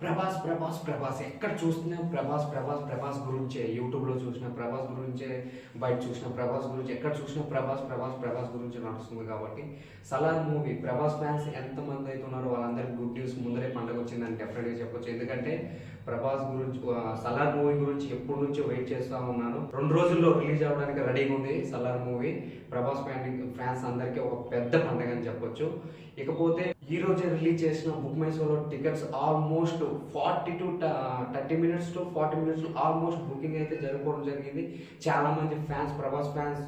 ప్రభాస్ ఎక్కడ చూసినా ప్రభాస్ గురించే. యూట్యూబ్లో చూసిన ప్రభాస్ గురించే, బయట చూసిన ప్రభాస్ గురించి, ఎక్కడ చూసినా ప్రభాస్ గురించి నడుస్తుంది. కాబట్టి సలార్ మూవీ ప్రభాస్ ఫ్యాన్స్ ఎంతమంది అయితే ఉన్నారో వాళ్ళందరికీ గుడ్ న్యూస్, ముందరే పండుగ వచ్చిందని డెఫినెట్గా చెప్పొచ్చు. ఎందుకంటే ప్రభాస్ గురించి, సలార్ మూవీ గురించి ఎప్పటి నుంచో వెయిట్ చేస్తూ ఉన్నాను. 2 రోజుల్లో రిలీజ్ అవ్వడానికి రెడీగా ఉంది సలార్ మూవీ. ప్రభాస్ ఫ్యాన్స్ అందరికీ ఒక పెద్ద పండుగ అని చెప్పొచ్చు. ఇకపోతే ఈ రోజే రిలీజ్ చేసిన బుక్ మై షోలో tickets almost 40 to 30 minutes to 40 minutes almost booking అయితే జరుపుకోవడం జరిగింది. చాలా మంది ఫ్యాన్స్, ప్రభాస్ ఫ్యాన్స్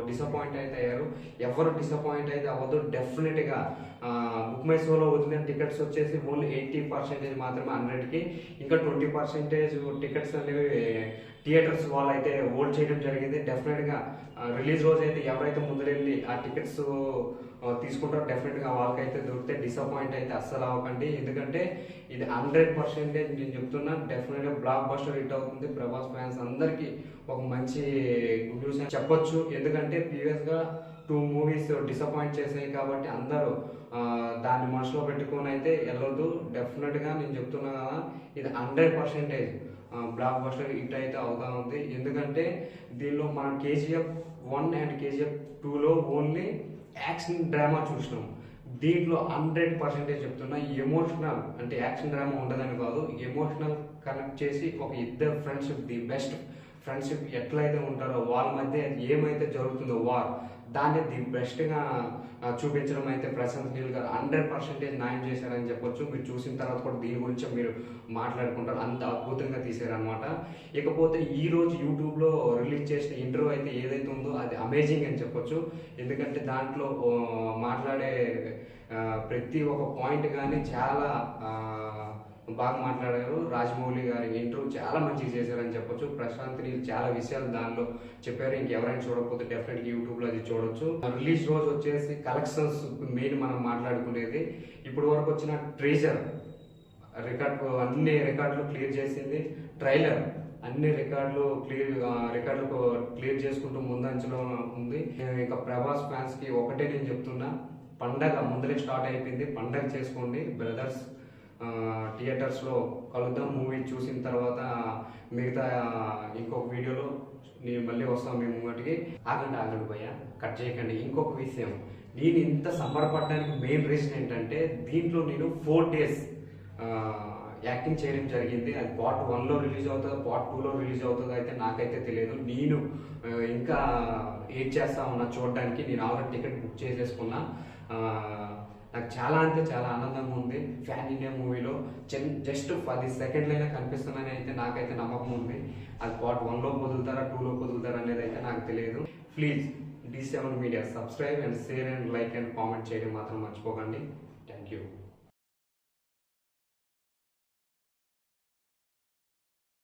డిసప్పాయింట్ అయితే అయ్యారు. ఎవరు డిసప్పాయింట్ అయితే అవ్వదు. డెఫినెట్గా బుక్ మై షోలో వదిలిన టికెట్స్ వచ్చేసి ఓన్లీ 80% మాత్రమే 100కి. ఇంకా 20% టికెట్స్ అనేవి థియేటర్స్ వాళ్ళు అయితే హోల్డ్ చేయడం జరిగింది. డెఫినెట్గా రిలీజ్ రోజు అయితే ఎవరైతే ముందరెళ్ళి ఆ టికెట్స్ తీసుకుంటారో డెఫినెట్గా వాళ్ళకైతే దొరికితే డిసప్పాయింట్ అయితే అస్సలు అవ్వకండి. ఎందుకంటే ఇది 100% నేను చెప్తున్నా, డెఫినెట్గా బ్లాక్ బస్టర్ హిట్ అవుతుంది. ప్రభాస్ ఫ్యాన్స్ అందరికీ ఒక మంచి గుడ్ న్యూస్ అని చెప్పొచ్చు. ఎందుకంటే ప్రీవియస్గా 2 మూవీస్ డిసప్పాయింట్ చేసాయి కాబట్టి అందరూ దాన్ని మనసులో పెట్టుకొని అయితే వెళ్ళొద్దు. డెఫినెట్గా నేను చెప్తున్నా కదా, ఇది 100% బ్లాక్ బస్టర్ హిట్ అయితే అవుతా ఉంది. ఎందుకంటే దీనిలో మనం KGF 1 అండ్ KGF 2లో ఓన్లీ యాక్షన్ డ్రామా చూసినాం. దీంట్లో 100% చెప్తున్నా ఎమోషనల్, అంటే యాక్షన్ డ్రామా ఉండదని కాదు, ఎమోషనల్ కనెక్ట్ చేసి ఒక ఇద్దరు ఫ్రెండ్షిప్, ది బెస్ట్ ఫ్రెండ్షిప్ ఎట్లయితే ఉంటారో వాళ్ళ మధ్య ఏమైతే జరుగుతుందో వార్, దాన్ని ది బెస్ట్గా చూపించడం అయితే ప్రశాంత్ నీల్ గారు 100% న్యాయం చేశారని చెప్పొచ్చు. మీరు చూసిన తర్వాత కూడా దీని గురించి మీరు మాట్లాడుకుంటారు, అంత అద్భుతంగా తీశారనమాట. ఇకపోతే ఈరోజు యూట్యూబ్లో రిలీజ్ చేసిన ఇంటర్వ్యూ అయితే ఏదైతే ఉందో అది అమేజింగ్ అని చెప్పొచ్చు. ఎందుకంటే దాంట్లో మాట్లాడే ప్రతి ఒక్క పాయింట్ కానీ చాలా బాగా మాట్లాడారు. రాజమౌళి గారి ఇంటర్వ్యూ చాలా మంచిగా చేశారని చెప్పొచ్చు. ప్రశాంత్ నీల్ చాలా విషయాలు దానిలో చెప్పారు. ఇంకెవరైనా చూడకపోతే డెఫినెట్గా యూట్యూబ్లో అది చూడొచ్చు. రిలీజ్ రోజు వచ్చేసి కలెక్షన్స్ మెయిన్ మనం మాట్లాడుకునేది. ఇప్పుడు వరకు వచ్చిన ట్రేజర్ అన్ని రికార్డులు క్లియర్ చేసింది. ట్రైలర్ అన్ని రికార్డులు క్లియర్ చేసుకుంటూ ముందంచలో ఉంది. ఇక ప్రభాస్ ఫ్యాన్స్కి ఒకటే నేను చెప్తున్నా, పండగ ముందరే స్టార్ట్ అయిపోయింది. పండగ చేసుకోండి బ్రదర్స్. థియేటర్స్లో కలుద్దాం. మూవీ చూసిన తర్వాత మిగతా ఇంకొక వీడియోలో నేను మళ్ళీ వస్తాను మీ ముంగటికి. ఆగండి భయ్యా, కట్ చేయకండి. ఇంకొక విషయం, నేను ఇంత సంబరపడడానికి మెయిన్ రీజన్ ఏంటంటే దీంట్లో నేను 4 days యాక్టింగ్ చేయడం జరిగింది. అది పార్ట్ 1లో రిలీజ్ అవుతుంది, పార్ట్ 2లో రిలీజ్ అవుతుంది అయితే నాకైతే తెలియదు. నేను ఇంకా ఏడ్ చేస్తా ఉన్నా చూడడానికి. నేను ఆల్రెడీ టికెట్ బుక్ చేసేసుకున్నా. నాకు చాలా అంటే చాలా ఆనందంగా ఉంది. ఫ్యాన్ ఇండియా మూవీలో జస్ట్ 10 సెకండ్లైనా కనిపిస్తుందని అయితే నాకైతే నమ్మకం ఉంది. అది పార్ట్ 1లో వదులుతారా 2లో వదులుతారా అనేది అయితే నాకు తెలియదు. Please D7 media subscribe and share and like and comment చేయడం మాత్రం మర్చిపోకండి. Thank you.